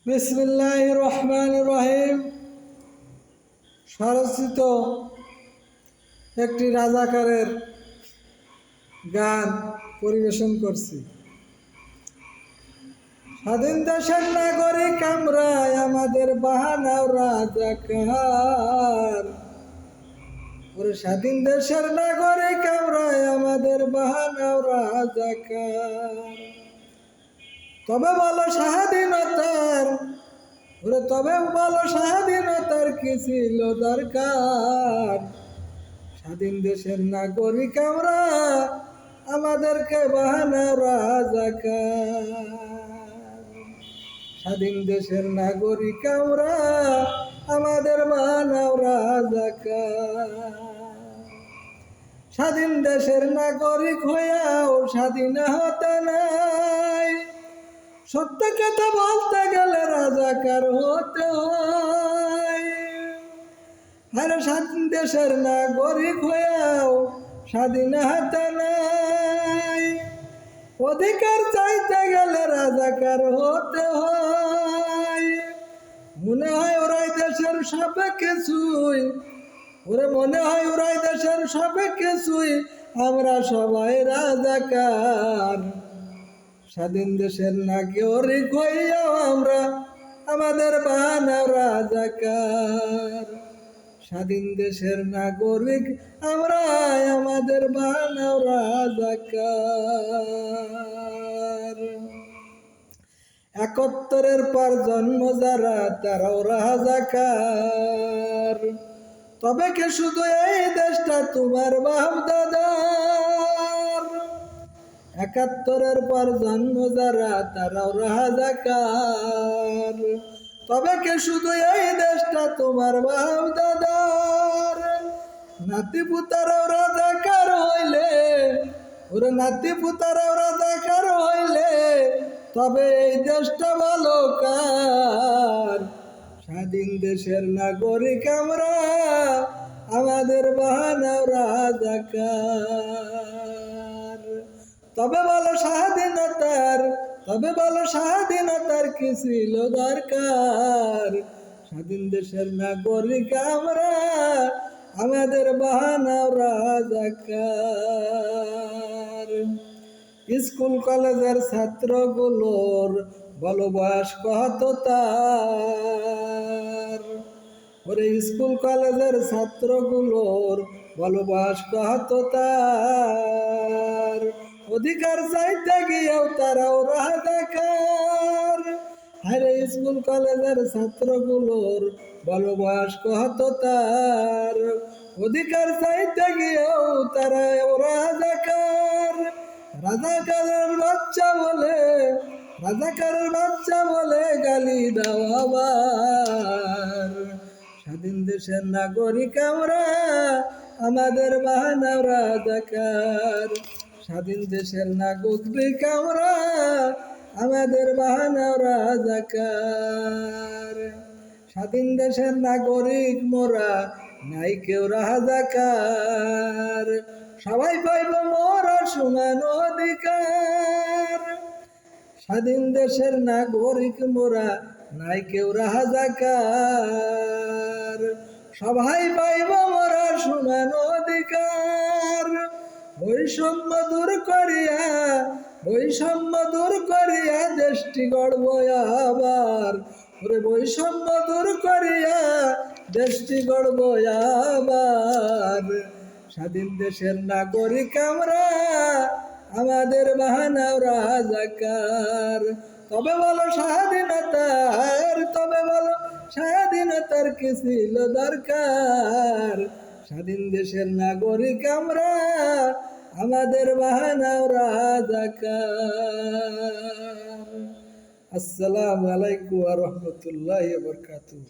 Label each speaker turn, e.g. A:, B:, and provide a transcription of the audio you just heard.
A: বিসমিল্লাহির রহমানির রহিম। স্বরচিত একটি রাজাকারের গান পরিবেশন করছি। স্বাধীন দেশের নাগরিক আমরা, আমাদের বাহানাও রাজাকার। ওরে স্বাধীন দেশের নাগরিক আমরা, আমাদের বাহানাও রাজাকার। তবে বলো স্বাধীনতার, ওরে তবে বলো স্বাধীনতার কি ছিল দরকার? স্বাধীন দেশের নাগরিক আমরা, আমাদেরকে বাহানা রাজাকার। স্বাধীন দেশের নাগরিক আমরা, আমাদের বাহানা রাজাকার। স্বাধীন দেশের নাগরিক হইয়াও স্বাধীন হতে নাই, সত্য কথা বলতে গেলে রাজাকার হতে হয়। আরে স্বাধীন দেশের নাগরিক হয়েও স্বাধীন হতে নাই, অধিকার চাইতে গেলে রাজাকার হতে হয়। মনে হয় ওরাই দেশের সব কিছুই, ওরে মনে হয় ওরাই দেশের সব কিছুই, আমরা সবাই রাজাকার। স্বাধীন দেশের নাগরিক হইয়াও আমরা, আমাদের বাহানা রাজাকার। স্বাধীন দেশের নাগরিক আমরা, আমাদের বাহানা রাজাকার। ৭১-এর পর জন্ম যারা, তারাও রাজাকার। তবে কে শুধু এই দেশটা তোমার বাপ দাদার? ৭১-এর পর জন্ম যারা, তারাও রাজাকার। তবে কে শুধু এই দেশটা তোমার বাপ দাদার? নাতি পুতারাও রাজাকার হইলে, ওরে নাতি পুতারাও রাজাকার হইলে, তবে এই দেশটা ভালো কার? স্বাধীন দেশের নাগরিক আমরা, আমাদের বাহানা রাজাকার। তবে বলো স্বাধীনতার, তবে বলো স্বাধীনতার কি ছিল দরকার? স্বাধীন দেশের নাগরিক আমরা, আমাদের বাহানা রাজাকার। স্কুল কলেজের ছাত্রগুলোর বলো বয়স কত তার? ওরে স্কুল কলেজের ছাত্রগুলোর বলো বয়স কত তার? অধিকার চাইতে গিয়েও তারাও রাজাকার। আরে স্কুল কলেজের ছাত্রগুলোর বলো বয়স কত তার? অধিকার চাইতে গিয়েও তারাও রাজাকার। রাজাকারের বাচ্চা বলে, রাজাকারের বাচ্চা বলে গালি দাও আবার। স্বাধীন দেশের নাগরিক আমরা, আমাদের বাহানা রাজাকার। স্বাধীন দেশের নাগরিক আমরা, আমাদের বাহানা রাজাকার। স্বাধীন দেশের নাগরিক মোরা, নাই কেউ রাজাকার। সবাই পাইব মোরা সমান অধিকার। স্বাধীন দেশের নাগরিক মোরা, নাই কেউ রাজাকার। সবাই পাইব মোরা সমান অধিকার। বৈষম্য দূর করিয়া, বৈষম্য দূর করিয়া দেশটি গড়ব আবার। ওরে বৈষম্য দূর করিয়া দেশটি গড়ব আবার। স্বাধীন দেশের নাগরিক আমরা, আমাদের বাহানা রাজাকার। তবে বলো স্বাধীনতার, তবে বলো স্বাধীনতার কি ছিল দরকার? স্বাধীন দেশের নাগরিক আমরা, আমাদের বাহানা রাজাকার। আসসালামু আলাইকুম ওয়া রাহমাতুল্লাহি ওয়া বারাকাতুহু।